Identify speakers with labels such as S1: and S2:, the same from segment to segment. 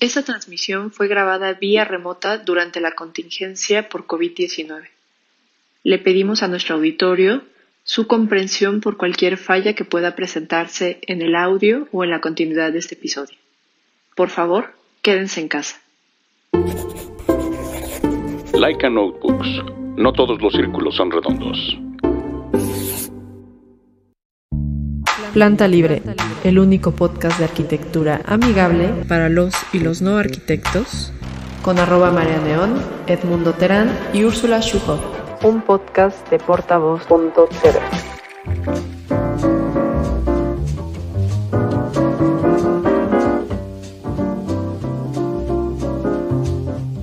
S1: Esta transmisión fue grabada vía remota durante la contingencia por COVID-19. Le pedimos a nuestro auditorio su comprensión por cualquier falla que pueda presentarse en el audio o en la continuidad de este episodio. Por favor, quédense en casa.
S2: Laika Notebooks. No todos los círculos son redondos.
S3: Planta Libre, el único podcast de arquitectura amigable para los y los no arquitectos, con @MariaNeón, Edmundo Terán y Úrsula Schuhoff. Un podcast de Portavoz.tv.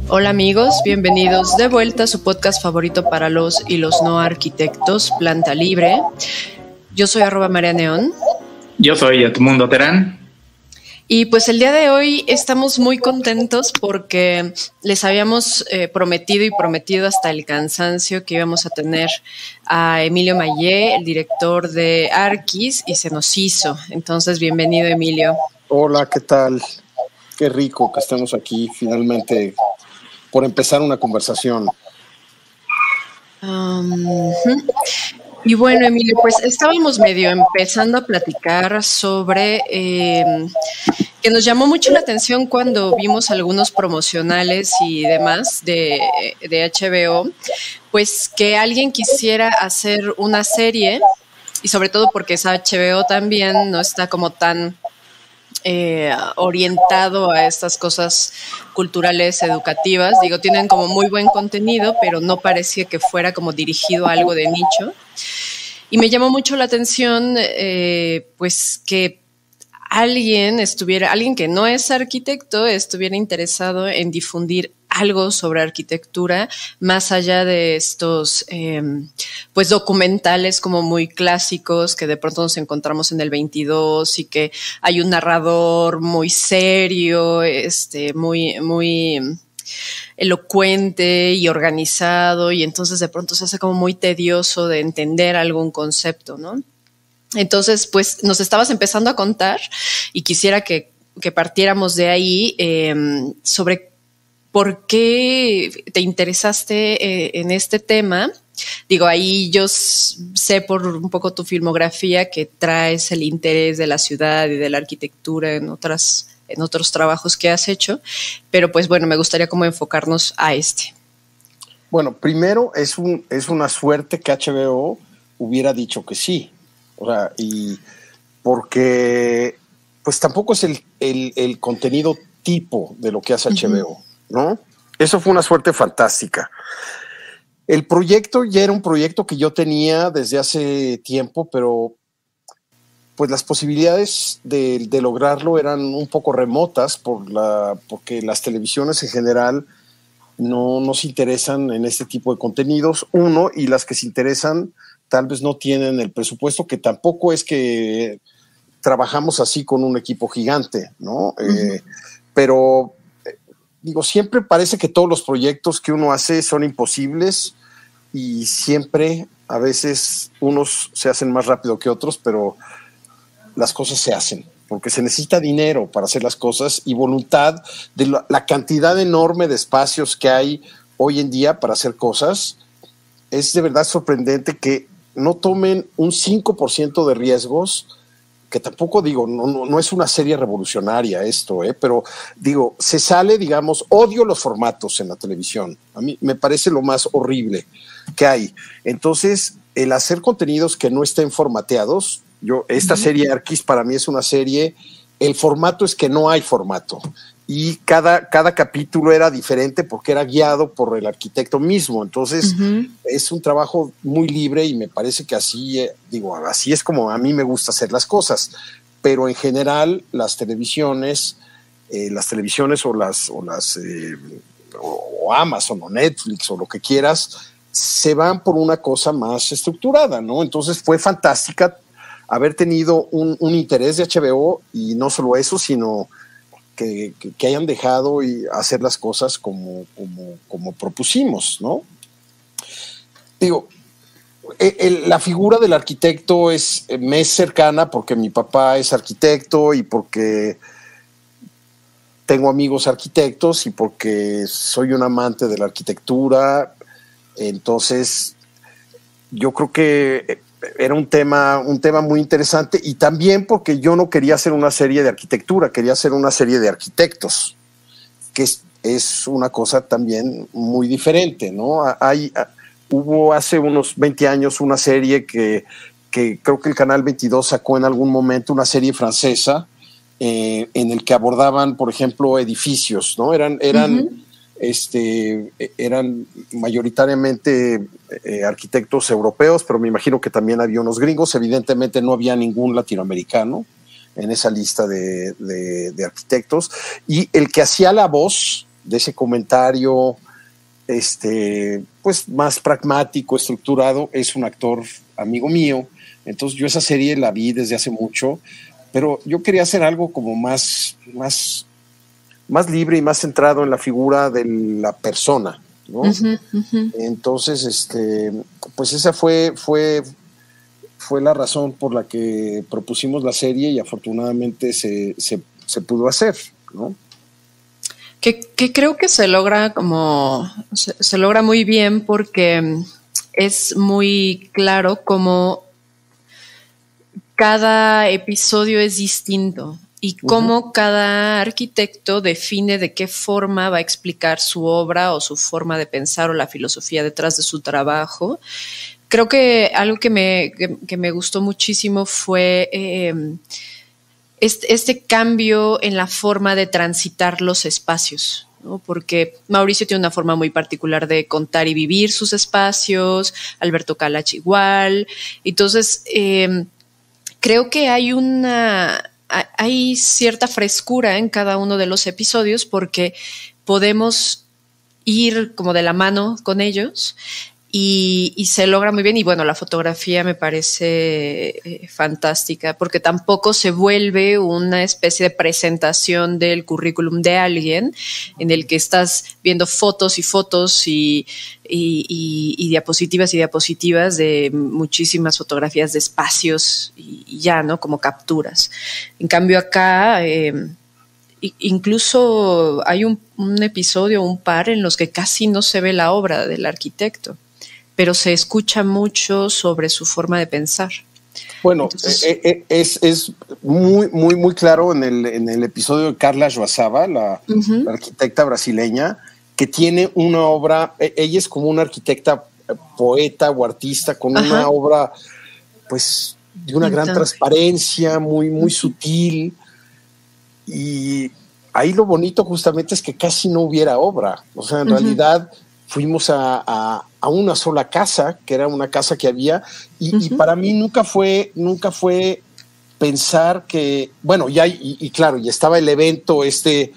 S3: Hola amigos, bienvenidos de vuelta a su podcast favorito para los y los no arquitectos, Planta Libre. Yo soy @MariaNeón.
S4: Yo soy Edmundo Terán.
S3: Y pues el día de hoy estamos muy contentos porque les habíamos prometido hasta el cansancio que íbamos a tener a Emilio Mayé, el director de Arquis, y se nos hizo. Entonces, bienvenido, Emilio.
S5: Hola, ¿qué tal? Qué rico que estemos aquí finalmente por empezar una conversación.
S3: Y bueno, Emilio, pues estábamos medio empezando a platicar sobre que nos llamó mucho la atención cuando vimos algunos promocionales y demás de HBO, pues que alguien quisiera hacer una serie, y sobre todo porque es HBO también, no está como tan orientado a estas cosas culturales, educativas. Digo, tienen como muy buen contenido, pero no parecía que fuera como dirigido a algo de nicho. Y me llamó mucho la atención, pues que alguien que no es arquitecto estuviera interesado en difundir algo sobre arquitectura, más allá de estos pues documentales como muy clásicos que de pronto nos encontramos en el 22 y que hay un narrador muy serio, muy elocuente y organizado, y entonces de pronto se hace como muy tedioso de entender algún concepto, ¿no? Entonces, pues nos estabas empezando a contar y quisiera que partiéramos de ahí sobre ¿por qué te interesaste en este tema? Digo, ahí yo sé por un poco tu filmografía que traes el interés de la ciudad y de la arquitectura en otros trabajos que has hecho, pero pues bueno, me gustaría como enfocarnos a este.
S5: Bueno, primero es una suerte que HBO hubiera dicho que sí, o sea, y porque pues tampoco es el contenido tipo de lo que hace HBO. ¿No? Eso fue una suerte fantástica. El proyecto ya era un proyecto que yo tenía desde hace tiempo, pero pues las posibilidades de lograrlo eran un poco remotas porque las televisiones en general no se interesan en este tipo de contenidos, y las que se interesan tal vez no tienen el presupuesto, que tampoco es que trabajamos así con un equipo gigante, ¿no? Pero digo, siempre parece que todos los proyectos que uno hace son imposibles y siempre, a veces, unos se hacen más rápido que otros, pero las cosas se hacen, porque se necesita dinero para hacer las cosas y voluntad de la cantidad enorme de espacios que hay hoy en día para hacer cosas. Es de verdad sorprendente que no tomen un 5% de riesgos, que tampoco digo, no es una serie revolucionaria esto, pero digo, se sale, digamos, odio los formatos en la televisión. A mí me parece lo más horrible que hay. Entonces, el hacer contenidos que no estén formateados, esta serie Arquis para mí es una serie, el formato es que no hay formato. Y cada capítulo era diferente porque era guiado por el arquitecto mismo. Entonces, es un trabajo muy libre y me parece que así es como a mí me gusta hacer las cosas. Pero en general, las televisiones o Amazon o Netflix o lo que quieras, se van por una cosa más estructurada, ¿no? Entonces, fue fantástica haber tenido un interés de HBO, y no solo eso, sino que hayan dejado y hacer las cosas como propusimos, ¿no? Digo, la figura del arquitecto me es cercana porque mi papá es arquitecto y porque tengo amigos arquitectos y porque soy un amante de la arquitectura. Entonces, yo creo que era un tema muy interesante, y también porque yo no quería hacer una serie de arquitectura, quería hacer una serie de arquitectos, que es una cosa también muy diferente, ¿no? Hubo hace unos 20 años una serie que creo que el Canal 22 sacó en algún momento, una serie francesa, en el que abordaban, por ejemplo, edificios, ¿no? Eran mayoritariamente arquitectos europeos, pero me imagino que también había unos gringos. Evidentemente no había ningún latinoamericano en esa lista de arquitectos. Y el que hacía la voz de ese comentario, pues más pragmático, estructurado, es un actor amigo mío. Entonces yo esa serie la vi desde hace mucho, pero yo quería hacer algo como más libre y más centrado en la figura de la persona, ¿no? Entonces, pues esa fue la razón por la que propusimos la serie, y afortunadamente se pudo hacer, ¿no?
S3: Que creo que se logra se logra muy bien, porque es muy claro cómo cada episodio es distinto y cómo cada arquitecto define de qué forma va a explicar su obra o su forma de pensar o la filosofía detrás de su trabajo. Creo que algo que me gustó muchísimo fue este cambio en la forma de transitar los espacios, ¿no? Porque Mauricio tiene una forma muy particular de contar y vivir sus espacios, Alberto Kalach igual. Entonces, creo que hay cierta frescura en cada uno de los episodios, porque podemos ir como de la mano con ellos y se logra muy bien. Y bueno, la fotografía me parece fantástica, porque tampoco se vuelve una especie de presentación del currículum de alguien en el que estás viendo fotos y fotos y diapositivas y diapositivas de muchísimas fotografías de espacios y ya, ¿no? Como capturas. En cambio acá incluso hay un episodio, un par, en los que casi no se ve la obra del arquitecto, pero se escucha mucho sobre su forma de pensar.
S5: Bueno, entonces, es muy, muy, muy claro en el episodio de Carla Joazaba, la arquitecta brasileña, que tiene una obra. Ella es como una arquitecta, poeta o artista, con una obra, pues, de una gran transparencia, muy, muy sutil. Y ahí lo bonito justamente es que casi no hubiera obra. O sea, en realidad fuimos a una sola casa, que era una casa que había, y para mí nunca fue pensar que, bueno, claro, ya estaba el evento de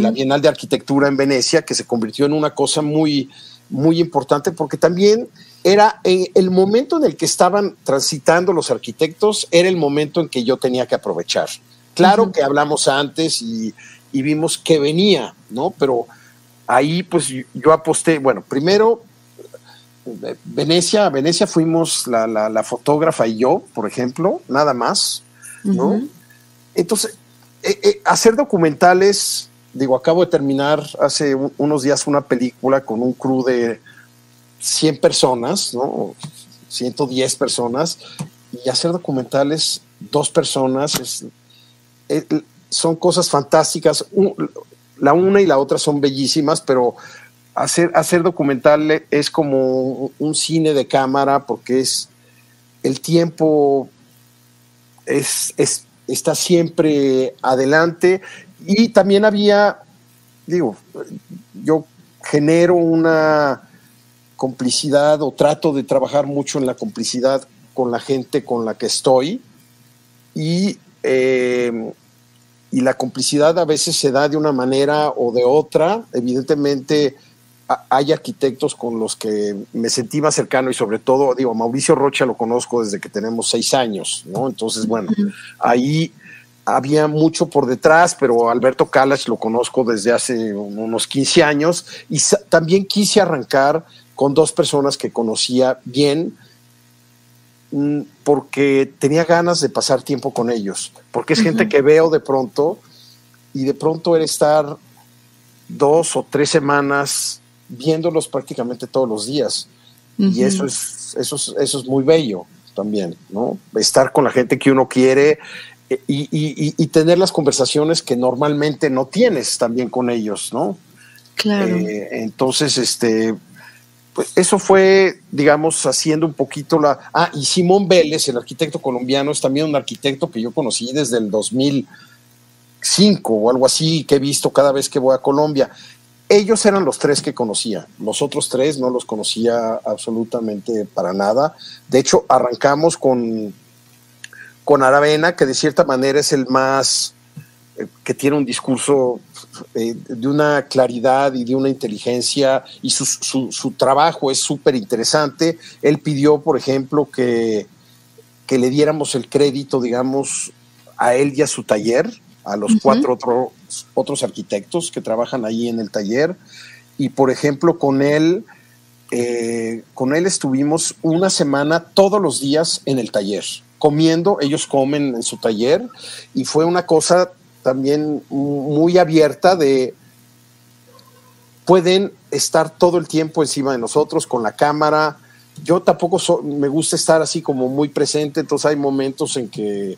S5: la Bienal de Arquitectura en Venecia, que se convirtió en una cosa muy, muy importante, porque también era el momento en el que estaban transitando los arquitectos, era el momento en que yo tenía que aprovechar. Claro que hablamos antes y vimos que venía, ¿no? Pero ahí pues yo aposté. Bueno, primero Venecia fuimos la fotógrafa y yo, por ejemplo, nada más, ¿no? Entonces, hacer documentales, digo, acabo de terminar hace unos días una película con un crew de 100 personas, ¿no? 110 personas, y hacer documentales 2 personas son cosas fantásticas. La una y la otra son bellísimas, pero hacer documental es como un cine de cámara, porque el tiempo está siempre adelante. Y también yo genero una complicidad, o trato de trabajar mucho en la complicidad con la gente con la que estoy, y la complicidad a veces se da de una manera o de otra. Evidentemente hay arquitectos con los que me sentí más cercano, y sobre todo, digo, Mauricio Rocha lo conozco desde que tenemos 6 años, ¿no? Entonces, bueno, ahí había mucho por detrás, pero Alberto Kalach lo conozco desde hace unos 15 años, y también quise arrancar con 2 personas que conocía bien, porque tenía ganas de pasar tiempo con ellos, porque es gente que veo de pronto y de pronto era estar 2 o 3 semanas viéndolos prácticamente todos los días. Y eso es muy bello también, ¿no? Estar con la gente que uno quiere y tener las conversaciones que normalmente no tienes también con ellos, ¿no?
S3: Claro.
S5: Entonces, pues eso fue, digamos, haciendo un poquito y Simón Vélez, el arquitecto colombiano, es también un arquitecto que yo conocí desde el 2005 o algo así, que he visto cada vez que voy a Colombia. Ellos eran los 3 que conocía. Los otros 3 no los conocía absolutamente para nada. De hecho, arrancamos con Aravena, que de cierta manera es el más, que tiene un discurso de una claridad y de una inteligencia, y su trabajo es súper interesante. Él pidió, por ejemplo, que le diéramos el crédito, digamos, a él y a su taller, a los 4 otros arquitectos que trabajan ahí en el taller. Y, por ejemplo, con él estuvimos una semana todos los días en el taller, comiendo. Ellos comen en su taller, y fue una cosa también muy abierta de pueden estar todo el tiempo encima de nosotros con la cámara. Yo tampoco me gusta estar así como muy presente, entonces hay momentos en que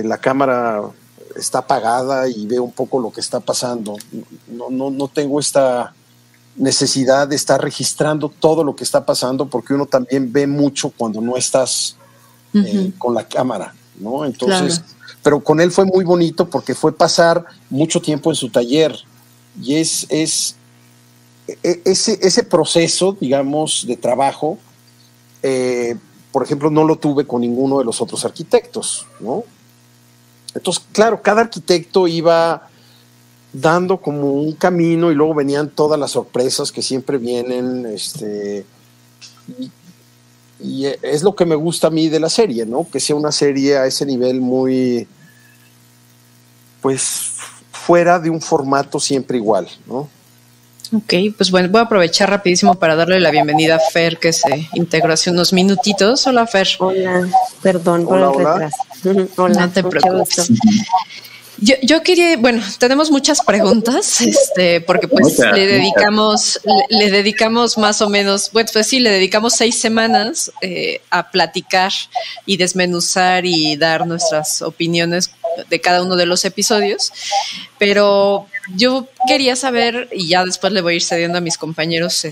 S5: la cámara está apagada y veo un poco lo que está pasando. No tengo esta necesidad de estar registrando todo lo que está pasando, porque uno también ve mucho cuando no estás con la cámara, ¿no? Entonces, claro. Pero con él fue muy bonito porque fue pasar mucho tiempo en su taller, y ese proceso, digamos, de trabajo, por ejemplo, no lo tuve con ninguno de los otros arquitectos, ¿no? Entonces, claro, cada arquitecto iba dando como un camino, y luego venían todas las sorpresas que siempre vienen, y es lo que me gusta a mí de la serie, ¿no? Que sea una serie a ese nivel muy, pues, fuera de un formato siempre igual, ¿no?
S3: Ok, pues bueno, voy a aprovechar rapidísimo para darle la bienvenida a Fer, que se integró hace unos minutitos. Hola, Fer.
S6: Hola, perdón por el retraso. Hola,
S3: no te preocupes. Yo quería, bueno, tenemos muchas preguntas, porque pues le dedicamos más o menos, bueno, pues sí, le dedicamos 6 semanas a platicar y desmenuzar y dar nuestras opiniones de cada uno de los episodios, pero yo quería saber, y ya después le voy a ir cediendo a mis compañeros,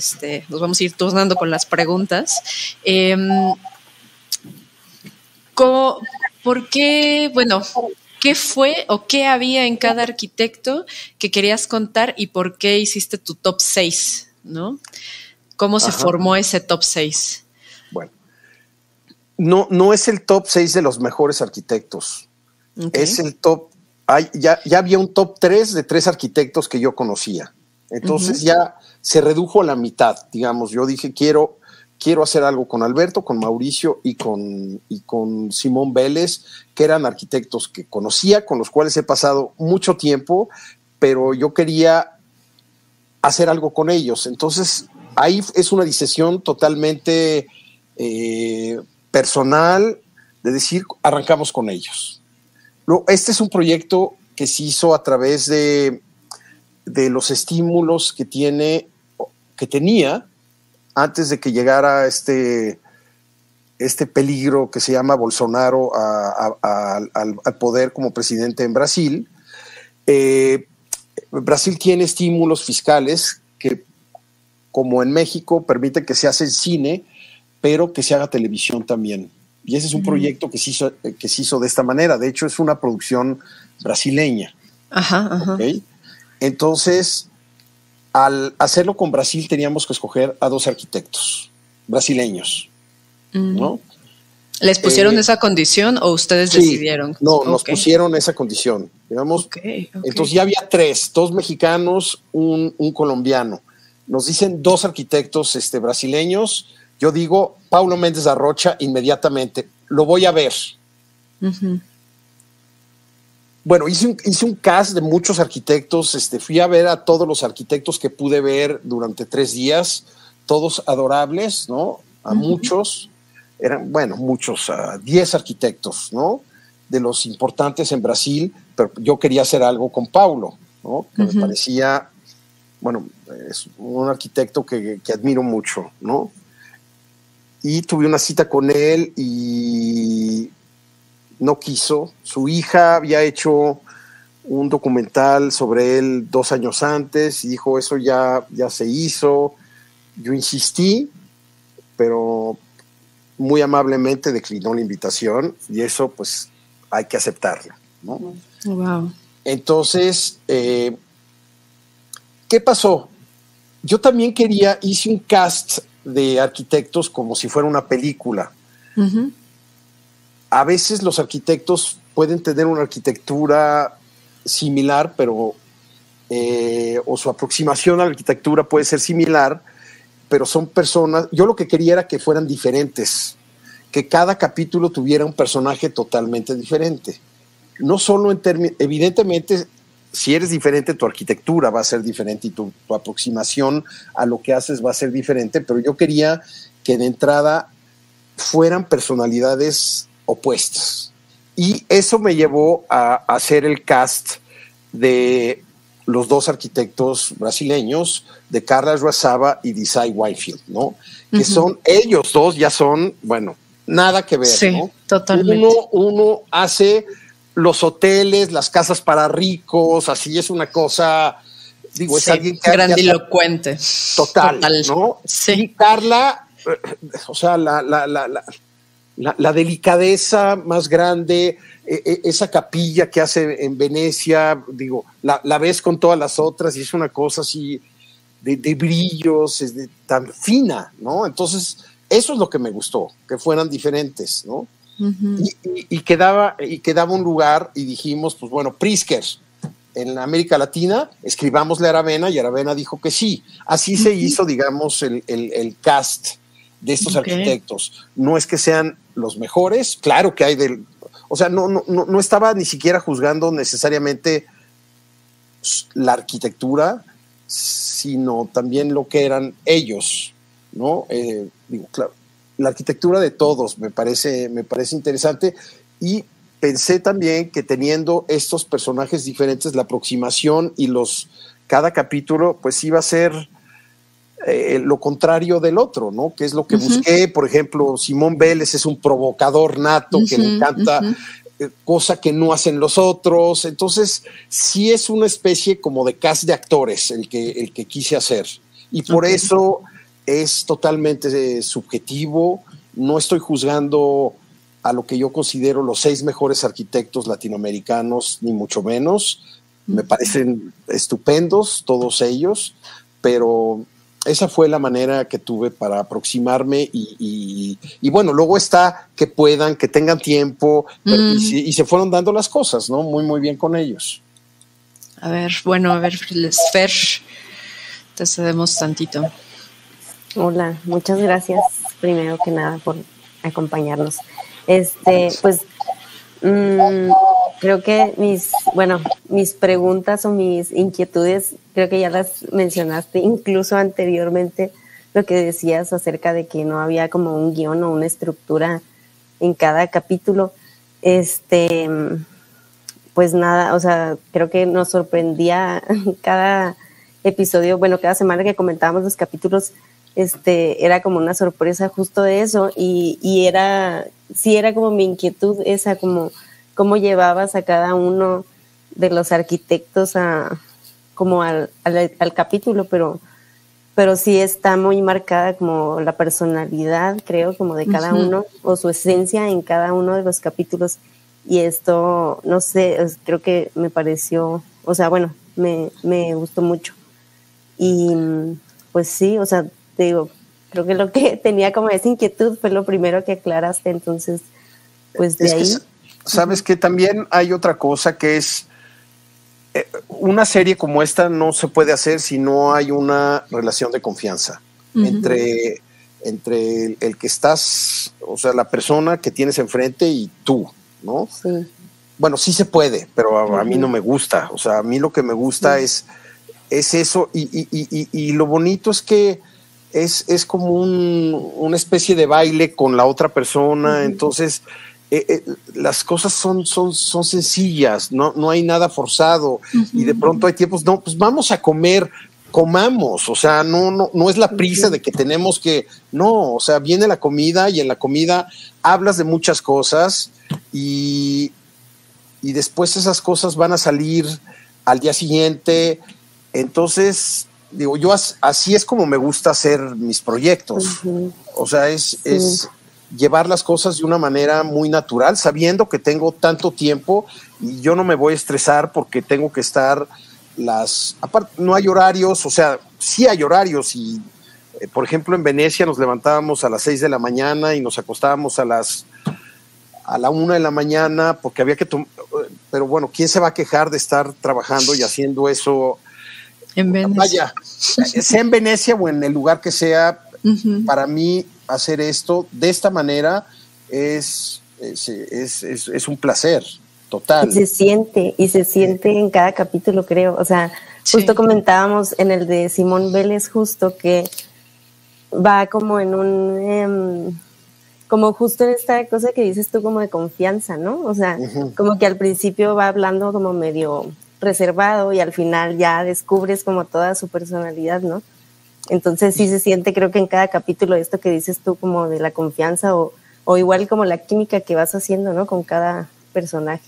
S3: nos vamos a ir turnando con las preguntas. ¿Por qué, bueno, qué fue o qué había en cada arquitecto que querías contar, y por qué hiciste tu top 6, ¿no? ¿Cómo se formó ese top 6?
S5: Bueno, no es el top 6 de los mejores arquitectos. Okay. Es el top, ya había un top 3 de 3 arquitectos que yo conocía. Entonces ya se redujo a la mitad, digamos. Yo dije, quiero hacer algo con Alberto, con Mauricio y con Simón Vélez, que eran arquitectos que conocía, con los cuales he pasado mucho tiempo, pero yo quería hacer algo con ellos. Entonces, ahí es una decisión totalmente personal, de decir, arrancamos con ellos. Este es un proyecto que se hizo a través de los estímulos que tenía antes de que llegara este peligro que se llama Bolsonaro al poder como presidente en Brasil. Brasil tiene estímulos fiscales que, como en México, permiten que se hace cine, pero que se haga televisión también. Y ese es un proyecto que se hizo de esta manera. De hecho, es una producción brasileña. ¿Okay? Entonces, al hacerlo con Brasil, teníamos que escoger a 2 arquitectos brasileños, ¿no?
S3: ¿Les pusieron esa condición o ustedes decidieron?
S5: No, nos pusieron esa condición, digamos. Okay. Entonces ya había 3, 2 mexicanos, un colombiano. Nos dicen 2 arquitectos brasileños. Yo digo, Paulo Méndez da Rocha, inmediatamente, lo voy a ver. Bueno, hice un cast de muchos arquitectos, fui a ver a todos los arquitectos que pude ver durante 3 días, todos adorables, ¿no? A muchos, eran, bueno, muchos, 10 arquitectos, ¿no? De los importantes en Brasil, pero yo quería hacer algo con Paulo, ¿no? Que me parecía, bueno, es un arquitecto que admiro mucho, ¿no? Y tuve una cita con él y no quiso. Su hija había hecho un documental sobre él 2 años antes y dijo, eso ya se hizo. Yo insistí, pero muy amablemente declinó la invitación y eso pues hay que aceptarlo, ¿no?
S3: Wow.
S5: Entonces, ¿qué pasó? Yo también hice un cast de arquitectos como si fuera una película. A veces los arquitectos pueden tener una arquitectura similar, pero o su aproximación a la arquitectura puede ser similar, pero son personas. Yo lo que quería era que fueran diferentes, que cada capítulo tuviera un personaje totalmente diferente. No solo en términos, evidentemente, si eres diferente, tu arquitectura va a ser diferente y tu aproximación a lo que haces va a ser diferente, pero yo quería que de entrada fueran personalidades opuestas. Y eso me llevó a hacer el cast de los 2 arquitectos brasileños, de Carla Ruazaba y de Isai Weinfeld, ¿no? Que son, ellos 2 ya son, bueno, nada que ver,
S3: sí,
S5: ¿no?
S3: Totalmente.
S5: Uno hace los hoteles, las casas para ricos, así es una cosa, digo, es alguien que
S3: grandilocuente.
S5: Total, ¿no?
S3: Sí.
S5: Y Carla, o sea, la delicadeza más grande, esa capilla que hace en Venecia, digo, la ves con todas las otras y es una cosa así de brillos, tan fina, ¿no? Entonces, eso es lo que me gustó, que fueran diferentes, ¿no? Y quedaba un lugar y dijimos, pues bueno, Pritzker, en América Latina, escribámosle a Aravena y Aravena dijo que sí. Así se hizo, digamos, el cast de estos arquitectos. No es que sean los mejores, claro que hay o sea, no estaba ni siquiera juzgando necesariamente la arquitectura, sino también lo que eran ellos, ¿no? Digo, claro, la arquitectura de todos me parece interesante y pensé también que teniendo estos personajes diferentes, la aproximación y cada capítulo pues iba a ser lo contrario del otro, ¿no? Que es lo que busqué. Por ejemplo, Simón Vélez es un provocador nato que le encanta, cosa que no hacen los otros. Entonces, sí es una especie como de cast de actores el que quise hacer. Y por eso es totalmente subjetivo. No estoy juzgando a lo que yo considero los 6 mejores arquitectos latinoamericanos, ni mucho menos. Me parecen estupendos todos ellos, pero esa fue la manera que tuve para aproximarme y bueno, luego está que puedan, que tengan tiempo, y se fueron dando las cosas, ¿no? Muy, muy bien con ellos.
S3: A ver, Fer, te cedemos tantito.
S6: Hola, muchas gracias primero que nada por acompañarnos. Pues creo que mis preguntas o mis inquietudes, creo que ya las mencionaste incluso anteriormente, lo que decías acerca de que no había como un guión o una estructura en cada capítulo. Pues nada, o sea, creo que nos sorprendía cada episodio, cada semana que comentábamos los capítulos, era como una sorpresa justo de eso y era como mi inquietud esa, como cómo llevabas a cada uno de los arquitectos como al capítulo, pero sí está muy marcada como la personalidad, creo, como de cada uno, o su esencia en cada uno de los capítulos. Y esto, no sé, creo que me pareció, o sea, me gustó mucho. Y pues sí, o sea, te digo, creo que lo que tenía como esa inquietud fue lo primero que aclaraste, entonces, pues de ahí.
S5: Sabes que también hay otra cosa que es, una serie como esta no se puede hacer si no hay una relación de confianza entre el que estás, o sea, la persona que tienes enfrente y tú, ¿no?
S6: Sí.
S5: Bueno, sí se puede, pero a mí no me gusta. O sea, a mí lo que me gusta es eso. Y lo bonito es que es como una especie de baile con la otra persona. Entonces, las cosas son sencillas, no hay nada forzado, y de pronto hay tiempos, no, pues vamos a comer, comamos, o sea, no es la prisa de que tenemos que, no, o sea, viene la comida y en la comida hablas de muchas cosas y después esas cosas van a salir al día siguiente. Entonces, digo, yo así es como me gusta hacer mis proyectos. O sea, es llevar las cosas de una manera muy natural, sabiendo que tengo tanto tiempo y yo no me voy a estresar porque tengo que estar aparte, no hay horarios, o sea, sí hay horarios y, por ejemplo, en Venecia nos levantábamos a las 6 de la mañana y nos acostábamos a la 1 de la mañana porque había que pero bueno, ¿quién se va a quejar de estar trabajando y haciendo eso?
S3: En Venecia.
S5: Vaya, sea en Venecia o en el lugar que sea, para mí hacer esto de esta manera es un placer total.
S6: Y se siente en cada capítulo, creo. O sea, justo comentábamos en el de Simón Vélez, justo que va como en un... como justo en esta cosa que dices tú, como de confianza, ¿no? O sea, como que al principio va hablando como medio reservado y al final ya descubres como toda su personalidad, ¿no? Entonces sí se siente, creo que en cada capítulo esto que dices tú, como de la confianza o igual como la química que vas haciendo, ¿no? Con cada personaje.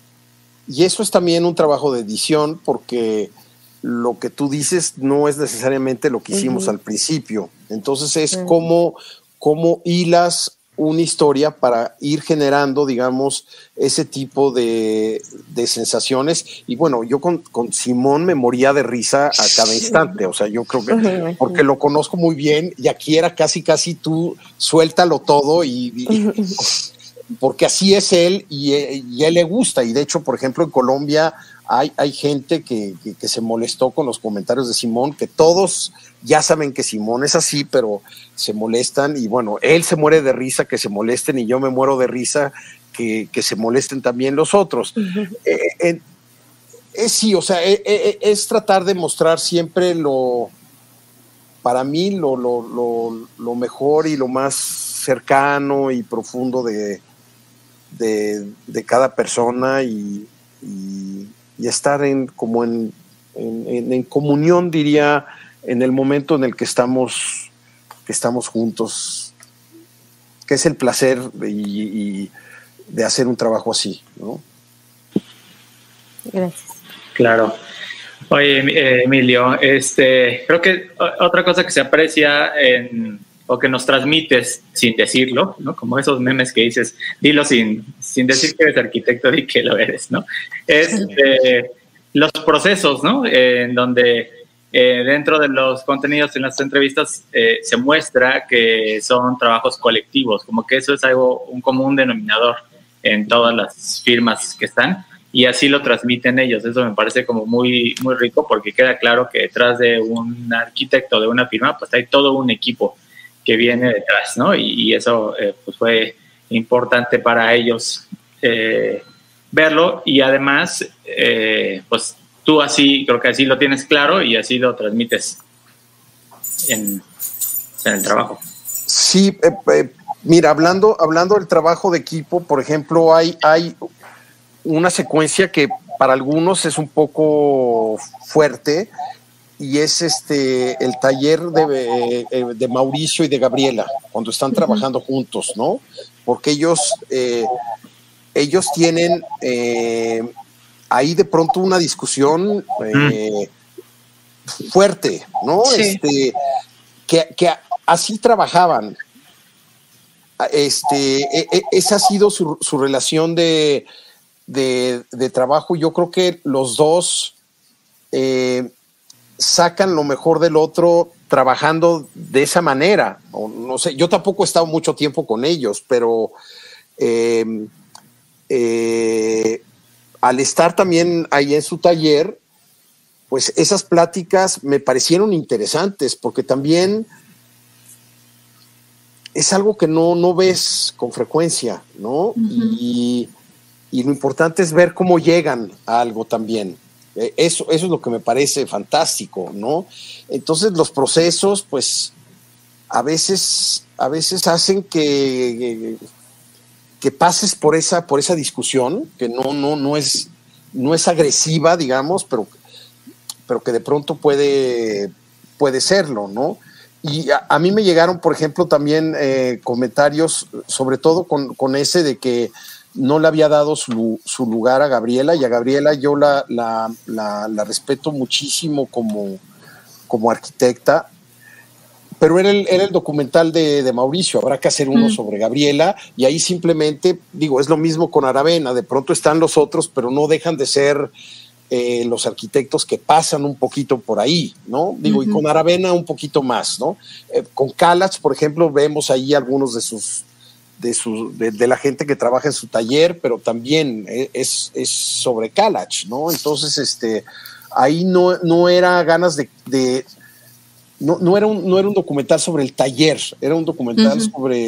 S5: Y eso es también un trabajo de edición, porque lo que tú dices no es necesariamente lo que hicimos al principio. Entonces es cómo hilas una historia para ir generando, digamos, ese tipo de sensaciones. Y bueno, yo con Simón me moría de risa a cada instante. O sea, yo creo que porque lo conozco muy bien y aquí era casi tú suéltalo todo y porque así es él y él le gusta. Y de hecho, por ejemplo, en Colombia hay gente que se molestó con los comentarios de Simón, que todos ya saben que Simón es así, pero se molestan y bueno, él se muere de risa que se molesten y yo me muero de risa que se molesten también los otros. Sí, o sea, es tratar de mostrar siempre para mí lo mejor y lo más cercano y profundo de cada persona y estar en comunión, diría, en el momento en el que estamos juntos, que es el placer y de hacer un trabajo así, ¿no?
S6: Gracias.
S4: Claro. Oye, Emilio, creo que otra cosa que se aprecia o que nos transmites sin decirlo, ¿no? Como esos memes que dices, dilo sin decir que eres arquitecto, di que lo eres, ¿no? Es los procesos, ¿no? En donde dentro de los contenidos en las entrevistas se muestra que son trabajos colectivos, como que eso es un común denominador en todas las firmas que están, y así lo transmiten ellos. Eso me parece como muy, muy rico, porque queda claro que detrás de un arquitecto de una firma, pues hay todo un equipo que viene detrás, ¿no? Y eso pues fue importante para ellos verlo, y además pues tú creo que así lo tienes claro y así lo transmites en el trabajo.
S5: Sí, mira, hablando del trabajo de equipo, por ejemplo, hay una secuencia que para algunos es un poco fuerte, y es el taller de Mauricio y de Gabriela, cuando están trabajando juntos, ¿no? Porque ellos tienen ahí de pronto una discusión fuerte, ¿no?
S3: Sí.
S5: Que así trabajaban. Esa ha sido su relación de trabajo. Yo creo que los dos sacan lo mejor del otro trabajando de esa manera. O no sé, yo tampoco he estado mucho tiempo con ellos, pero al estar también ahí en su taller, pues esas pláticas me parecieron interesantes, porque también es algo que no ves con frecuencia, ¿no? Y lo importante es ver cómo llegan a algo también. Eso es lo que me parece fantástico, ¿no? Entonces los procesos, pues, a veces hacen que que pases por esa discusión, que no es agresiva, digamos, pero que de pronto puede serlo, ¿no? Y a mí me llegaron, por ejemplo, también comentarios, sobre todo con ese de que no le había dado su lugar a Gabriela, y a Gabriela yo la respeto muchísimo como arquitecta, pero era el documental de Mauricio, habrá que hacer uno sobre Gabriela, y ahí simplemente, digo, es lo mismo con Aravena, de pronto están los otros, pero no dejan de ser los arquitectos que pasan un poquito por ahí, ¿no? Digo, y con Aravena un poquito más, ¿no? Con Kalach, por ejemplo, vemos ahí algunos de la gente que trabaja en su taller, pero también es sobre Kalach, ¿no? Entonces, ahí no era ganas no era un documental sobre el taller, era un documental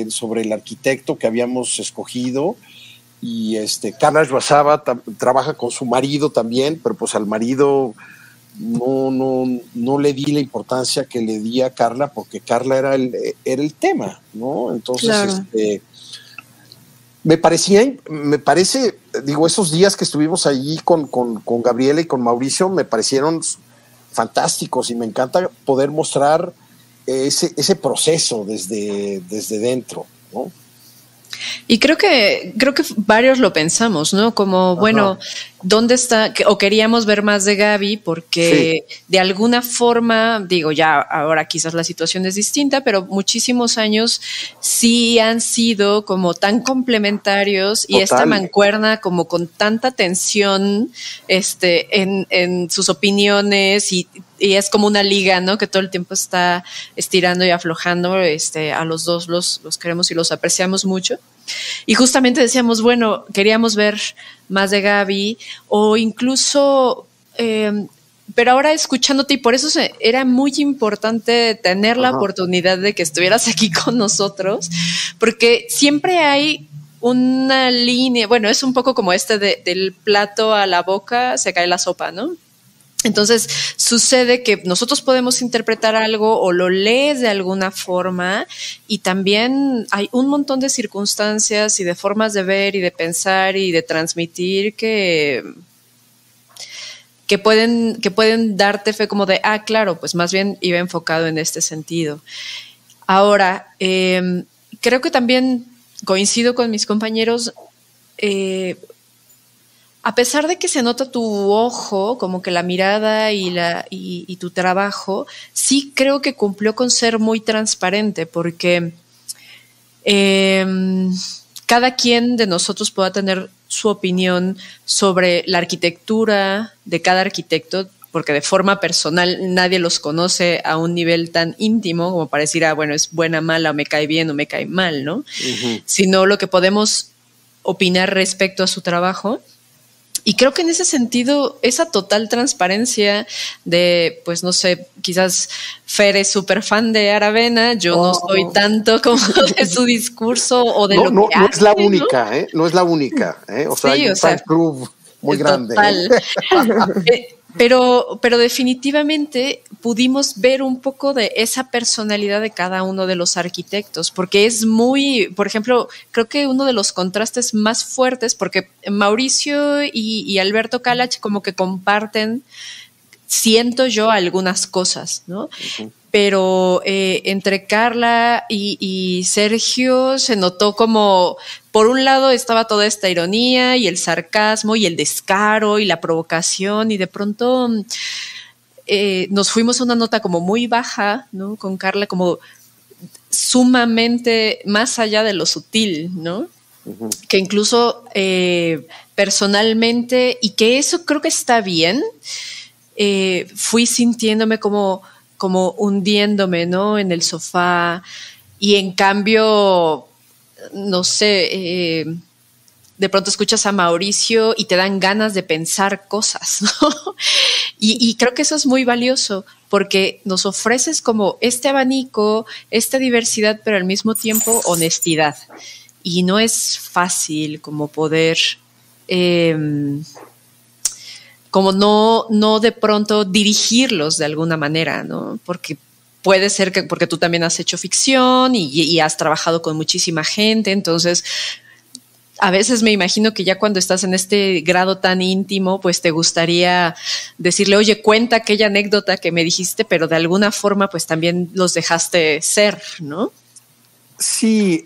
S5: sobre el arquitecto que habíamos escogido. Y Kalach Basaba trabaja con su marido también, pero pues al marido no le di la importancia que le di a Carla, porque Carla era el tema, ¿no? Entonces, claro. Me parece, digo, esos días que estuvimos allí con Gabriela y con Mauricio me parecieron fantásticos, y me encanta poder mostrar ese proceso desde dentro, ¿no?
S3: Y creo que varios lo pensamos, ¿no? Como, bueno, ¿dónde está? O queríamos ver más de Gaby, porque de alguna forma, digo, ya ahora quizás la situación es distinta, pero muchísimos años sí han sido como tan complementarios. Total. Y esta mancuerna como con tanta tensión en sus opiniones, y es como una liga, ¿no? Que todo el tiempo está estirando y aflojando. A los dos los queremos y los apreciamos mucho. Y justamente decíamos, bueno, queríamos ver más de Gaby, o incluso, pero ahora escuchándote, y por eso era muy importante tener la oportunidad de que estuvieras aquí con nosotros, porque siempre hay una línea, bueno, es un poco como del plato a la boca se cae la sopa, ¿no? Entonces, sucede que nosotros podemos interpretar algo o lo lees de alguna forma, y también hay un montón de circunstancias y de formas de ver y de pensar y de transmitir que pueden darte fe como de, claro, pues más bien iba enfocado en este sentido. Ahora, creo que también coincido con mis compañeros. A pesar de que se nota tu ojo, como que la mirada y tu trabajo, sí creo que cumplió con ser muy transparente, porque cada quien de nosotros pueda tener su opinión sobre la arquitectura de cada arquitecto, porque de forma personal nadie los conoce a un nivel tan íntimo como para decir, bueno, es buena, mala, o me cae bien o me cae mal, ¿no? Uh-huh. Sino lo que podemos opinar respecto a su trabajo. Y creo que en ese sentido, esa total transparencia de, pues no sé, quizás Fer es súper fan de Aravena, yo no soy tanto como de su discurso o de lo que hace.
S5: No es la única, ¿no? No es la única, O sea, hay un fan club muy grande.
S3: Pero definitivamente pudimos ver un poco de esa personalidad de cada uno de los arquitectos, porque es muy, por ejemplo, creo que uno de los contrastes más fuertes, porque Mauricio y Alberto Kalach como que comparten, siento yo, algunas cosas, ¿no? Uh-huh. Pero entre Carla y Sergio se notó como, por un lado estaba toda esta ironía y el sarcasmo y el descaro y la provocación, y de pronto nos fuimos a una nota como muy baja, ¿no? Con Carla como sumamente más allá de lo sutil, ¿no? Uh-huh. Que incluso personalmente, y que eso creo que está bien, fui sintiéndome como hundiéndome, ¿no? En el sofá, y en cambio, no sé, de pronto escuchas a Mauricio y te dan ganas de pensar cosas, ¿no? Y creo que eso es muy valioso, porque nos ofreces como este abanico, esta diversidad, pero al mismo tiempo honestidad. Y no es fácil como poder como no de pronto dirigirlos de alguna manera, ¿no? Porque puede ser que porque tú también has hecho ficción y has trabajado con muchísima gente, entonces a veces me imagino que ya cuando estás en este grado tan íntimo, pues te gustaría decirle, oye, cuenta aquella anécdota que me dijiste, pero de alguna forma pues también los dejaste ser, ¿no?
S5: Sí,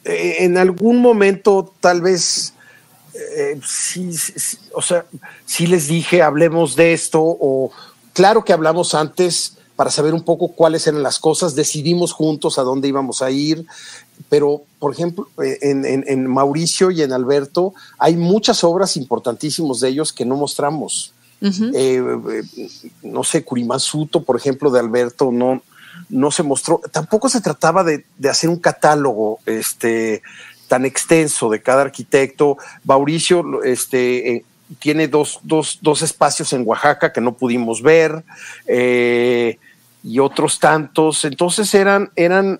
S5: en algún momento tal vez, sí, o sea, sí les dije, hablemos de esto, o claro que hablamos antes para saber un poco cuáles eran las cosas, decidimos juntos a dónde íbamos a ir. Pero, por ejemplo, en Mauricio y en Alberto hay muchas obras importantísimas de ellos que no mostramos. Uh-huh. No sé, Kurimatsuto, por ejemplo, de Alberto, no se mostró. Tampoco se trataba de hacer un catálogo tan extenso de cada arquitecto. Mauricio tiene dos espacios en Oaxaca que no pudimos ver, y otros tantos. Entonces eran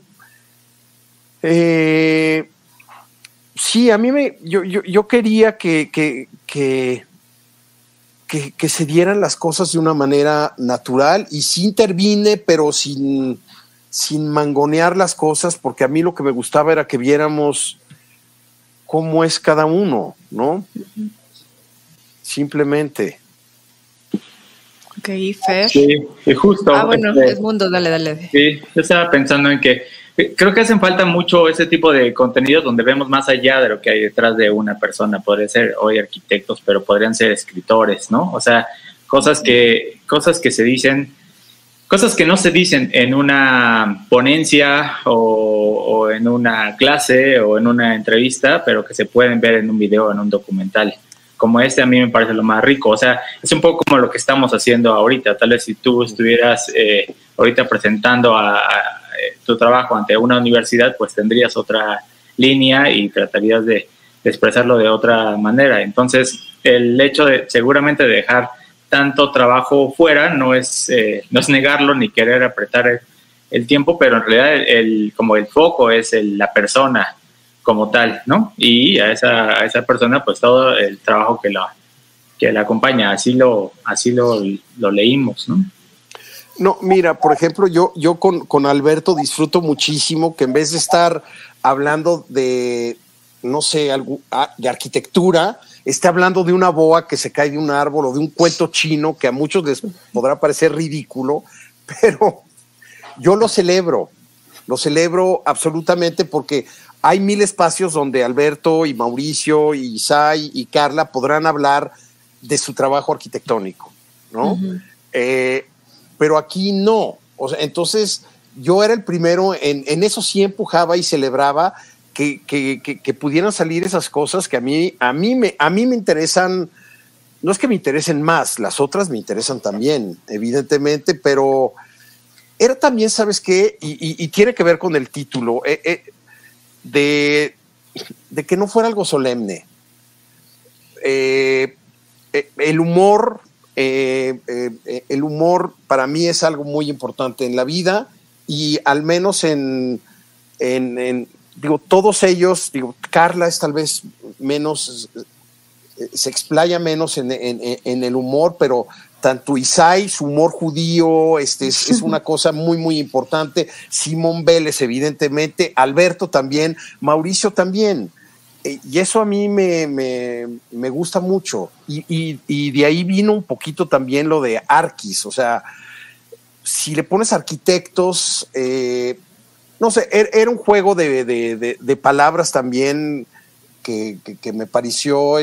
S5: sí, a mí yo quería que se dieran las cosas de una manera natural, y sí intervine, pero sin mangonear las cosas, porque a mí lo que me gustaba era que viéramos cómo es cada uno, ¿no? Uh-huh. Simplemente.
S3: Ok, Fer.
S4: Sí, y justo.
S3: Bueno, Edmundo, dale.
S4: Sí, yo estaba pensando en que creo que hacen falta mucho ese tipo de contenidos donde vemos más allá de lo que hay detrás de una persona. Podría ser hoy arquitectos, pero podrían ser escritores, ¿no? O sea, cosas que se dicen, cosas que no se dicen en una ponencia o en una clase o en una entrevista, pero que se pueden ver en un video, en un documental. Como a mí me parece lo más rico. O sea, es un poco como lo que estamos haciendo ahorita. Tal vez si tú estuvieras ahorita presentando tu trabajo ante una universidad, pues tendrías otra línea y tratarías de expresarlo de otra manera. Entonces, el hecho de seguramente dejar tanto trabajo fuera no es negarlo ni querer apretar el tiempo, pero en realidad como el foco es la persona como tal, ¿no? Y a esa persona, pues todo el trabajo que la acompaña, así lo leímos, ¿no?
S5: No, mira, por ejemplo, yo con Alberto disfruto muchísimo que en vez de estar hablando de, no sé, de arquitectura, esté hablando de una boa que se cae de un árbol o de un cuento chino que a muchos les podrá parecer ridículo, pero yo lo celebro absolutamente, porque hay 1000 espacios donde Alberto y Mauricio y Isai y Carla podrán hablar de su trabajo arquitectónico, ¿no? Uh-huh. Pero aquí no. O sea, entonces yo era el primero, en eso sí empujaba y celebraba que pudieran salir esas cosas que a mí me interesan. No es que me interesen más, las otras me interesan también, evidentemente, pero era también, ¿sabes qué? Y tiene que ver con el título, de que no fuera algo solemne. El humor para mí es algo muy importante en la vida, y al menos todos ellos, Carla es tal vez menos, se explaya menos en el humor, pero tanto Isai, su humor judío, es una cosa muy, muy importante. Simón Vélez, evidentemente, Alberto también, Mauricio también. Y eso a mí me gusta mucho. Y de ahí vino un poquito también lo de Arquis. O sea, si le pones arquitectos, no sé, era un juego de palabras también que me pareció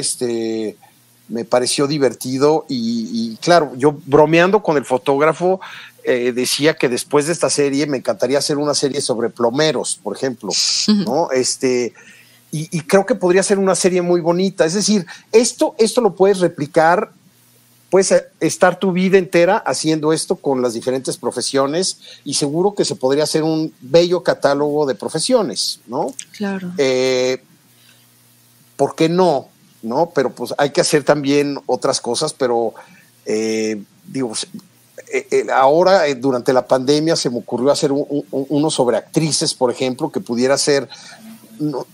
S5: divertido, y claro, yo bromeando con el fotógrafo decía que después de esta serie me encantaría hacer una serie sobre plomeros, por ejemplo, ¿no? Y creo que podría ser una serie muy bonita. Es decir, esto lo puedes replicar, puedes estar tu vida entera haciendo esto con las diferentes profesiones, y seguro que se podría hacer un bello catálogo de profesiones, ¿no?
S3: Claro.
S5: ¿Por qué no? ¿No? Pero pues hay que hacer también otras cosas, pero ahora durante la pandemia se me ocurrió hacer uno sobre actrices, por ejemplo, que pudiera ser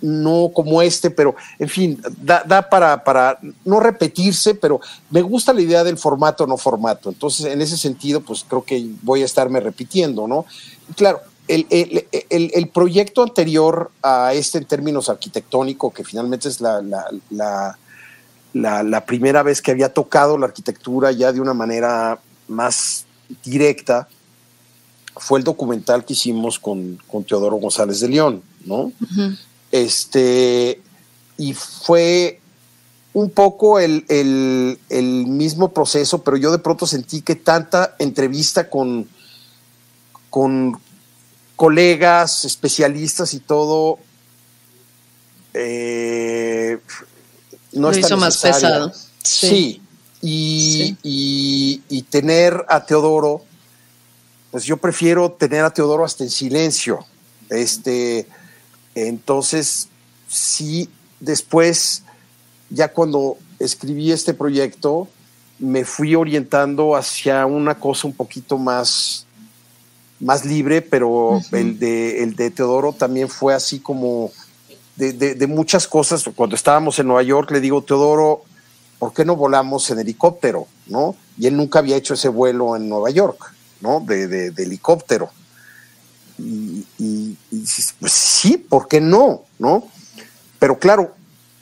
S5: no como pero en fin, da para no repetirse, pero me gusta la idea del formato no formato. Entonces, en ese sentido, pues creo que voy a estarme repitiendo, ¿no? Y claro, el proyecto anterior a este en términos arquitectónicos, que finalmente es la primera vez que había tocado la arquitectura ya de una manera más directa, fue el documental que hicimos con Teodoro González de León, ¿no? Uh-huh. Y fue un poco el mismo proceso, pero yo de pronto sentí que tanta entrevista con colegas, especialistas y todo, no es tan
S3: más pesado.
S5: Sí. Y tener a Teodoro, pues yo prefiero tener a Teodoro hasta en silencio. Entonces, sí, después, ya cuando escribí este proyecto, me fui orientando hacia una cosa un poquito más libre, pero uh-huh. el de Teodoro también fue así como de muchas cosas. Cuando estábamos en Nueva York, le digo, Teodoro, ¿por qué no volamos en helicóptero? ¿No? Y él nunca había hecho ese vuelo en Nueva York, ¿no? De helicóptero. Y pues sí, ¿por qué no? ¿No? Pero claro,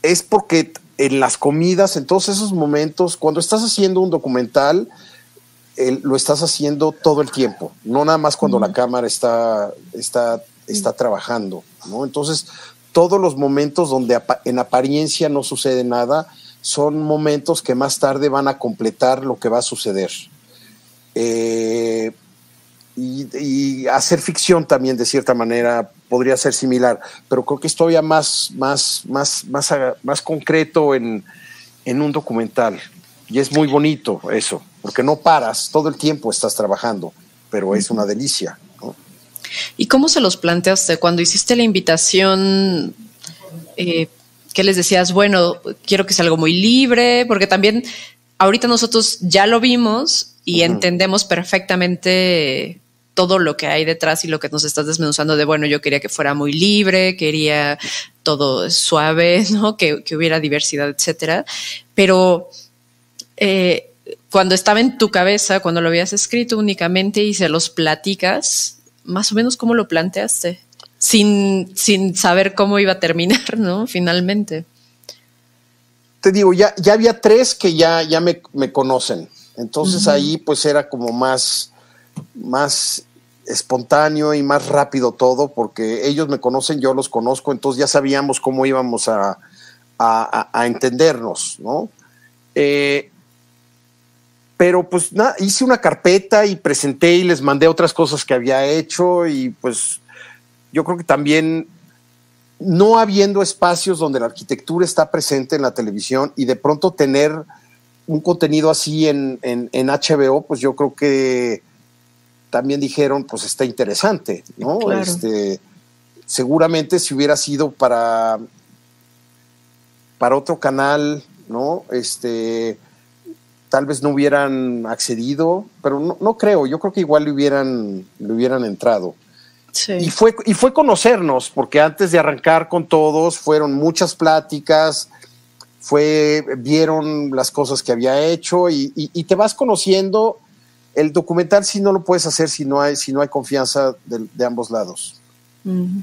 S5: es porque en las comidas, en todos esos momentos, cuando estás haciendo un documental, lo estás haciendo todo el tiempo, no nada más cuando la cámara está trabajando, ¿no? Entonces, todos los momentos donde en apariencia no sucede nada son momentos que más tarde van a completar lo que va a suceder. Y hacer ficción también, de cierta manera, podría ser similar, pero creo que es todavía más concreto en un documental. Y es muy bonito eso, porque no paras, todo el tiempo estás trabajando, pero es una delicia, ¿no?
S3: ¿Y cómo se los planteaste cuando hiciste la invitación? ¿Qué les decías? Bueno, quiero que sea algo muy libre, porque también ahorita nosotros ya lo vimos y uh-huh. entendemos perfectamente todo lo que hay detrás y lo que nos estás desmenuzando de, bueno, yo quería que fuera muy libre, quería todo suave, ¿no? Que hubiera diversidad, etcétera. Pero cuando estaba en tu cabeza, cuando lo habías escrito únicamente y se los platicas, más o menos ¿cómo lo planteaste? Sin saber cómo iba a terminar, ¿no? Finalmente.
S5: Te digo, ya había 3 que ya me conocen. Entonces uh-huh. ahí pues era como más espontáneo y más rápido todo, porque ellos me conocen, yo los conozco, entonces ya sabíamos cómo íbamos a entendernos, ¿no? Pero pues nada, hice una carpeta y presenté y les mandé otras cosas que había hecho, y pues yo creo que también no habiendo espacios donde la arquitectura está presente en la televisión y de pronto tener un contenido así en HBO, pues yo creo que también dijeron, pues está interesante, ¿no? Claro. Seguramente si hubiera sido para otro canal, ¿no? Tal vez no hubieran accedido, pero no creo. Yo creo que igual le hubieran entrado. Sí. Y fue conocernos, porque antes de arrancar con todos fueron muchas pláticas, vieron las cosas que había hecho y te vas conociendo. El documental sí no lo puedes hacer si no hay confianza de ambos lados. Uh-huh.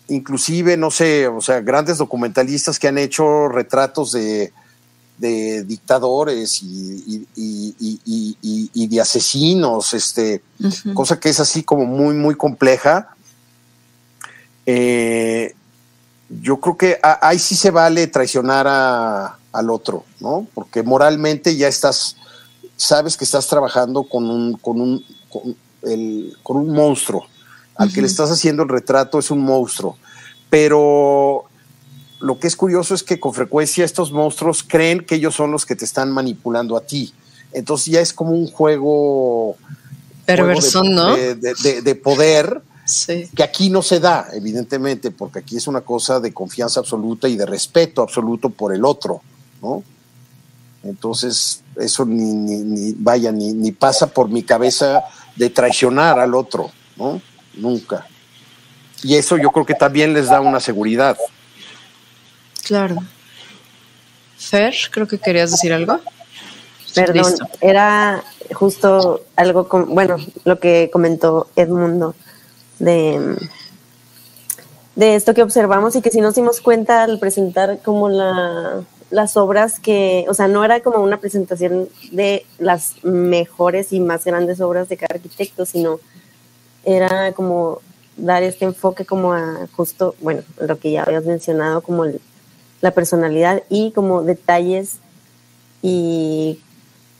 S5: Inclusive, no sé, o sea, grandes documentalistas que han hecho retratos de dictadores y de asesinos, uh-huh. cosa que es así como muy, muy compleja. Yo creo que ahí sí se vale traicionar al otro, ¿no? Porque moralmente ya sabes que estás trabajando con un monstruo. Al uh-huh. que le estás haciendo el retrato es un monstruo. Pero lo que es curioso es que con frecuencia estos monstruos creen que ellos son los que te están manipulando a ti. Entonces ya es como un juego
S3: perverso, ¿no?
S5: De poder,
S3: sí.
S5: Que aquí no se da, evidentemente, porque aquí es una cosa de confianza absoluta y de respeto absoluto por el otro, ¿no? Entonces eso ni pasa por mi cabeza de traicionar al otro, ¿no? Nunca. Y eso yo creo que también les da una seguridad.
S3: Claro. Fer, creo que querías decir algo.
S6: Perdón, era justo algo, lo que comentó Edmundo, de esto que observamos y que sí nos dimos cuenta al presentar como las obras que, o sea, no era como una presentación de las mejores y más grandes obras de cada arquitecto, sino era como dar este enfoque como a justo, bueno, lo que ya habías mencionado, como la personalidad y como detalles y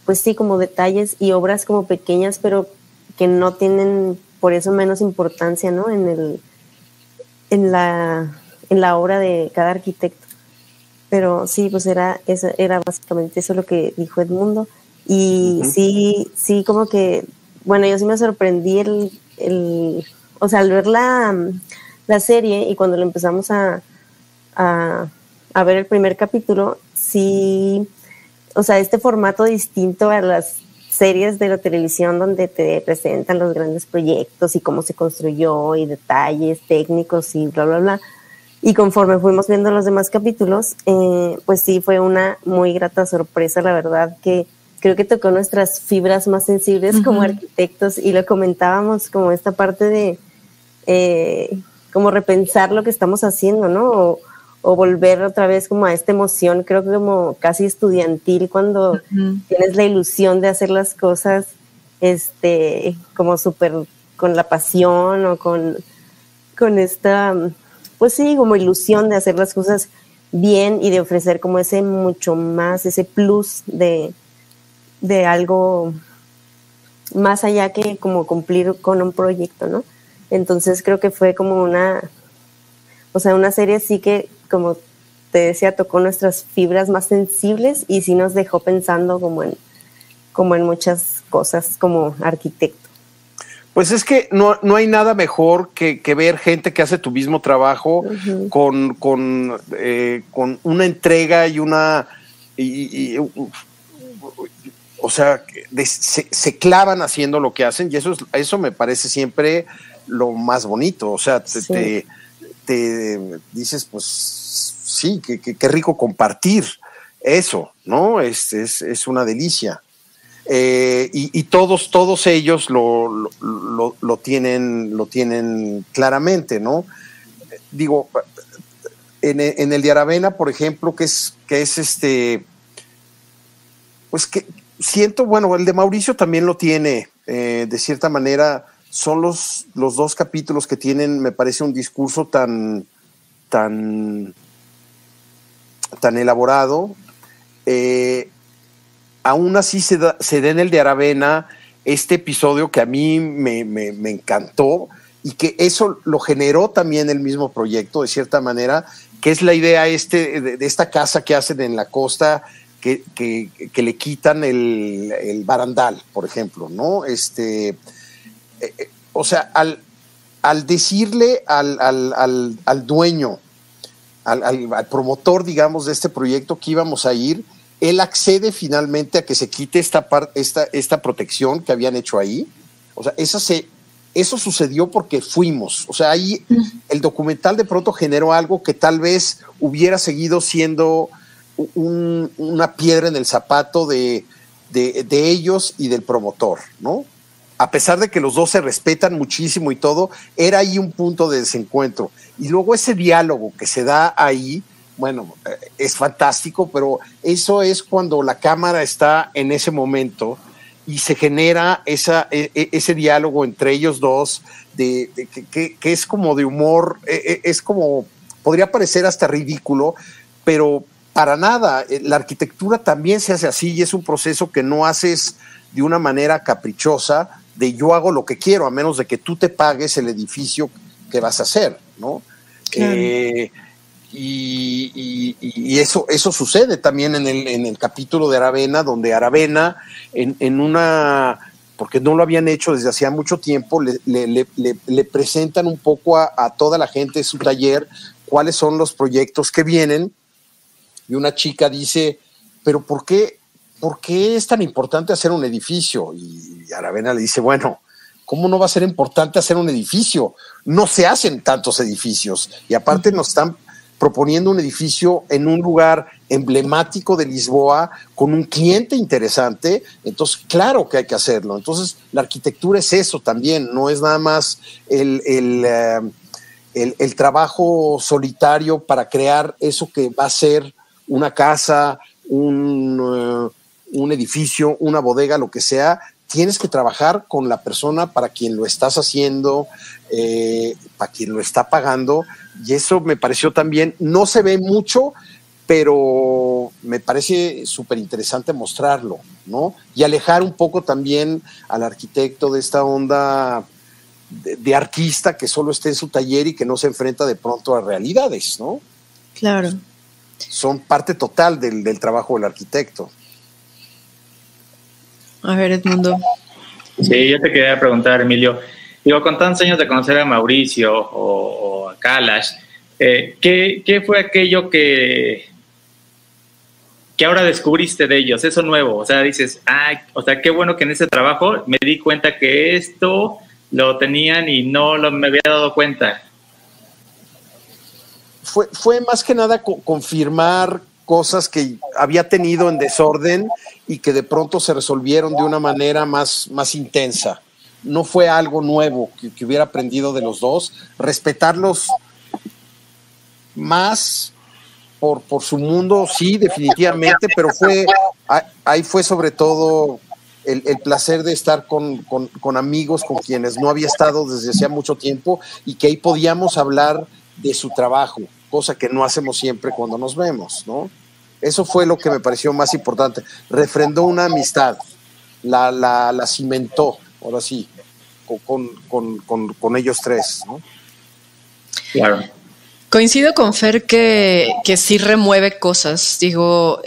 S6: pues sí, como detalles y obras como pequeñas, pero que no tienen por eso menos importancia, ¿no? En la obra de cada arquitecto. Pero sí, pues era básicamente eso lo que dijo Edmundo. Y sí, como que, bueno, yo sí me sorprendí o sea, al ver la serie y cuando lo empezamos a ver el primer capítulo, sí, o sea, este formato distinto a las series de la televisión donde te presentan los grandes proyectos y cómo se construyó y detalles técnicos y bla, bla, bla. Y conforme fuimos viendo los demás capítulos, pues sí, fue una muy grata sorpresa, la verdad, que creo que tocó nuestras fibras más sensibles como arquitectos y lo comentábamos como esta parte de como repensar lo que estamos haciendo, ¿no? O volver otra vez como a esta emoción, creo que como casi estudiantil cuando tienes la ilusión de hacer las cosas como súper con la pasión o con esta, pues sí, como ilusión de hacer las cosas bien y de ofrecer como ese mucho más, ese plus de algo más allá que como cumplir con un proyecto, ¿no? Entonces creo que fue como una serie sí que, como te decía, tocó nuestras fibras más sensibles y sí nos dejó pensando como en muchas cosas como arquitecto.
S5: Pues es que no hay nada mejor que ver gente que hace tu mismo trabajo con una entrega y una... o sea, se clavan haciendo lo que hacen y eso me parece siempre lo más bonito. O sea, te dices, pues sí, qué rico compartir eso, ¿no? Es una delicia. Y todos ellos lo tienen claramente, ¿no? Digo, en el de Aravena, por ejemplo, que es pues que siento, bueno, el de Mauricio también lo tiene, de cierta manera. Son los dos capítulos que tienen, me parece, un discurso tan elaborado. Aún así se da en el de Aravena este episodio que a mí me encantó y que eso lo generó también el mismo proyecto, de cierta manera, que es la idea de esta casa que hacen en la costa, que le quitan el barandal, por ejemplo, ¿no? O sea, al decirle al dueño, al promotor, digamos, de este proyecto que íbamos a ir, él accede finalmente a que se quite esta protección que habían hecho ahí. O sea, eso sucedió porque fuimos. O sea, ahí el documental de pronto generó algo que tal vez hubiera seguido siendo una piedra en el zapato de ellos y del promotor, ¿no? A pesar de que los dos se respetan muchísimo y todo, era ahí un punto de desencuentro. Y luego ese diálogo que se da ahí, bueno, es fantástico, pero eso es cuando la cámara está en ese momento y se genera ese diálogo entre ellos dos, que es como de humor, es como, podría parecer hasta ridículo, pero para nada. La arquitectura también se hace así y es un proceso que no haces de una manera caprichosa, de yo hago lo que quiero, a menos de que tú te pagues el edificio que vas a hacer, ¿no? Claro. Y eso sucede también en el capítulo de Aravena, donde Aravena, porque no lo habían hecho desde hacía mucho tiempo, le presentan un poco a toda la gente de su taller cuáles son los proyectos que vienen, y una chica dice, pero ¿por qué es tan importante hacer un edificio? Y Aravena le dice, bueno, ¿cómo no va a ser importante hacer un edificio? No se hacen tantos edificios. Y aparte nos están proponiendo un edificio en un lugar emblemático de Lisboa, con un cliente interesante, entonces claro que hay que hacerlo. Entonces la arquitectura es eso también, no es nada más el trabajo solitario para crear eso que va a ser una casa, un edificio, una bodega, lo que sea. Tienes que trabajar con la persona para quien lo estás haciendo, para quien lo está pagando, y eso me pareció también, no se ve mucho, pero me parece súper interesante mostrarlo, ¿no? Y alejar un poco también al arquitecto de esta onda de artista que solo esté en su taller y que no se enfrenta de pronto a realidades, ¿no?
S3: Claro.
S5: Son parte total del trabajo del arquitecto.
S3: A ver, Edmundo.
S4: Sí, yo te quería preguntar, Emilio. Digo, con tantos años de conocer a Mauricio o a Kalash, ¿qué fue aquello que ahora descubriste de ellos? Eso nuevo. O sea, dices, o sea, qué bueno que en ese trabajo me di cuenta que esto lo tenían y no me había dado cuenta.
S5: Fue más que nada confirmar cosas que había tenido en desorden y que de pronto se resolvieron de una manera más intensa. No fue algo nuevo que hubiera aprendido de los dos. Respetarlos más por su mundo, sí, definitivamente, pero ahí fue sobre todo el placer de estar con amigos con quienes no había estado desde hacía mucho tiempo y que ahí podíamos hablar de su trabajo, cosa que no hacemos siempre cuando nos vemos, ¿no? Eso fue lo que me pareció más importante. Refrendó una amistad, la cimentó, ahora sí, con ellos tres, ¿no?
S4: Claro.
S3: Coincido con Fer que sí remueve cosas. Digo,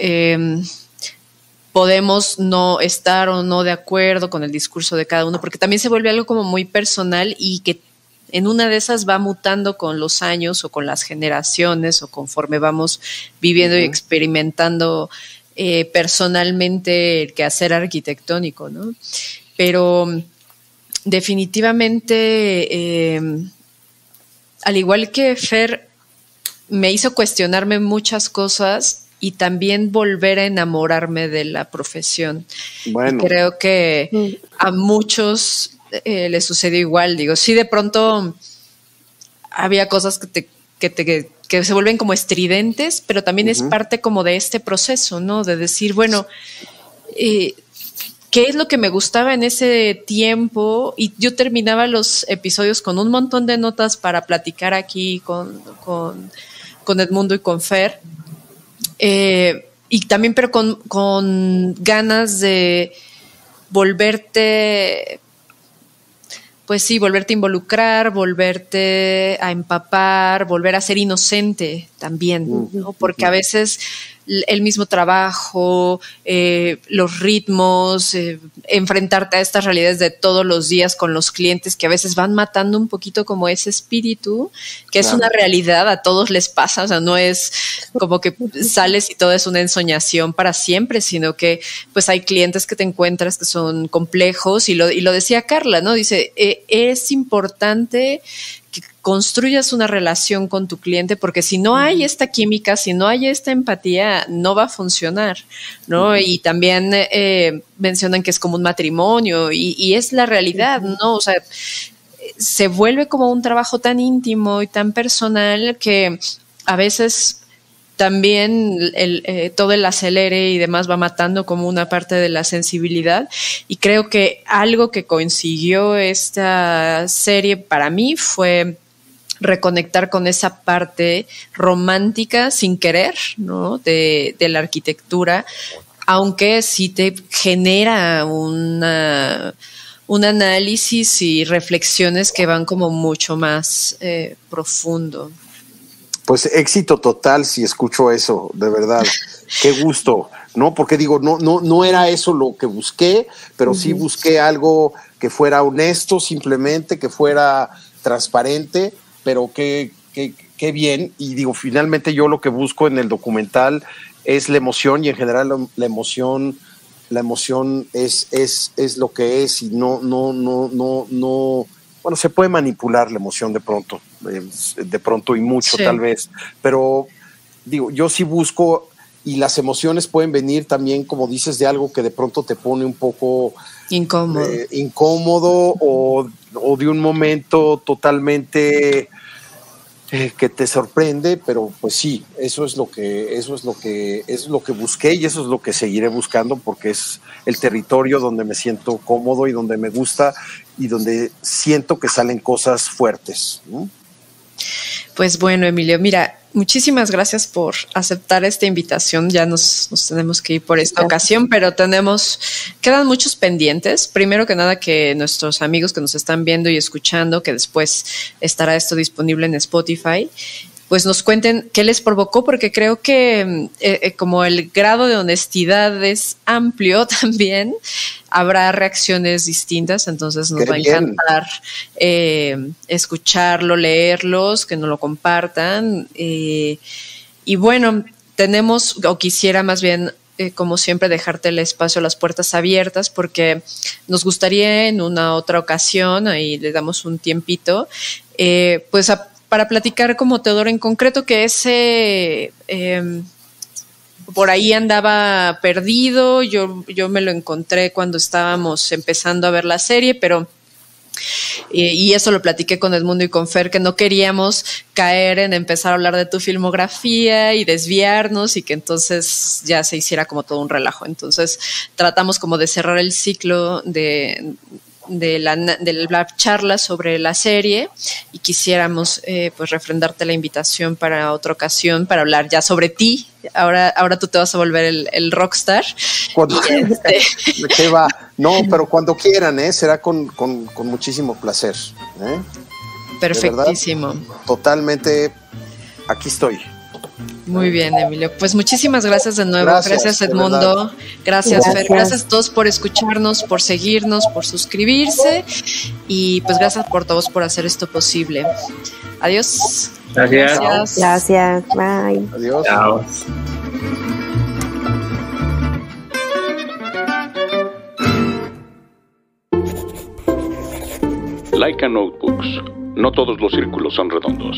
S3: podemos no estar o no de acuerdo con el discurso de cada uno, porque también se vuelve algo como muy personal y que en una de esas va mutando con los años o con las generaciones o conforme vamos viviendo y experimentando personalmente el quehacer arquitectónico, ¿no? Pero definitivamente, al igual que Fer, me hizo cuestionarme muchas cosas y también volver a enamorarme de la profesión. Bueno. Y creo que a muchos les sucedió igual. Digo, sí, de pronto había cosas que se vuelven como estridentes, pero también es parte como de este proceso, ¿no? De decir, bueno, ¿qué es lo que me gustaba en ese tiempo? Y yo terminaba los episodios con un montón de notas para platicar aquí con Edmundo y con Fer. Y también, pero con ganas de volverte, pues sí, volverte a involucrar, volverte a empapar, volver a ser inocente también, ¿no? Porque a veces el mismo trabajo, los ritmos, enfrentarte a estas realidades de todos los días con los clientes que a veces van matando un poquito como ese espíritu, que es una realidad, a todos les pasa, o sea, no es como que sales y todo es una ensoñación para siempre, sino que pues hay clientes que te encuentras que son complejos y lo decía Carla, ¿no? Dice, es importante que construyas una relación con tu cliente, porque si no hay esta química, si no hay esta empatía, no va a funcionar, ¿no? Y también mencionan que es como un matrimonio y es la realidad, ¿no? O sea, se vuelve como un trabajo tan íntimo y tan personal que a veces también todo el acelere y demás va matando como una parte de la sensibilidad, y creo que algo que consiguió esta serie para mí fue reconectar con esa parte romántica sin querer, ¿no? de la arquitectura, aunque sí te genera un análisis y reflexiones que van como mucho más profundo.
S5: Pues éxito total si escucho eso, de verdad. Qué gusto, ¿no? Porque digo, no era eso lo que busqué, pero sí busqué algo que fuera honesto, simplemente, que fuera transparente, pero qué bien. Y digo, finalmente yo lo que busco en el documental es la emoción, y en general la emoción es lo que es, y no, bueno, se puede manipular la emoción de pronto y mucho tal vez, pero digo, yo sí busco, y las emociones pueden venir también, como dices, de algo que de pronto te pone un poco incómodo o de un momento totalmente que te sorprende, pero pues sí, eso es lo que busqué y eso es lo que seguiré buscando, porque es el territorio donde me siento cómodo y donde me gusta y donde siento que salen cosas fuertes, ¿no?
S3: Pues bueno, Emilio, mira, muchísimas gracias por aceptar esta invitación. Ya nos tenemos que ir por esta ocasión, pero quedan muchos pendientes. Primero que nada, que nuestros amigos que nos están viendo y escuchando, que después estará esto disponible en Spotify, pues nos cuenten qué les provocó, porque creo que como el grado de honestidad es amplio también, habrá reacciones distintas, entonces nos va a encantar escucharlo, leerlos, que nos lo compartan. Y bueno, quisiera más bien, como siempre, dejarte el espacio, las puertas abiertas, porque nos gustaría en una otra ocasión, ahí le damos un tiempito, pues para platicar como Teodoro en concreto, que ese por ahí andaba perdido. Yo me lo encontré cuando estábamos empezando a ver la serie, pero y eso lo platiqué con Edmundo y con Fer, que no queríamos caer en empezar a hablar de tu filmografía y desviarnos y que entonces ya se hiciera como todo un relajo. Entonces tratamos como de cerrar el ciclo de la charla sobre la serie y quisiéramos pues refrendarte la invitación para otra ocasión para hablar ya sobre ti. Ahora tú te vas a volver el rockstar.
S5: ¿Qué va? No, pero cuando quieran, será con muchísimo placer.
S3: Perfectísimo.
S5: Totalmente, aquí estoy.
S3: Muy bien, Emilio. Pues muchísimas gracias de nuevo. Gracias Edmundo. Gracias, Fer. Gracias a todos por escucharnos, por seguirnos, por suscribirse. Y pues gracias por todos por hacer esto posible. Adiós.
S6: Gracias. Bye.
S5: Adiós.
S4: Chao.
S2: Laika Notebooks. No todos los círculos son redondos.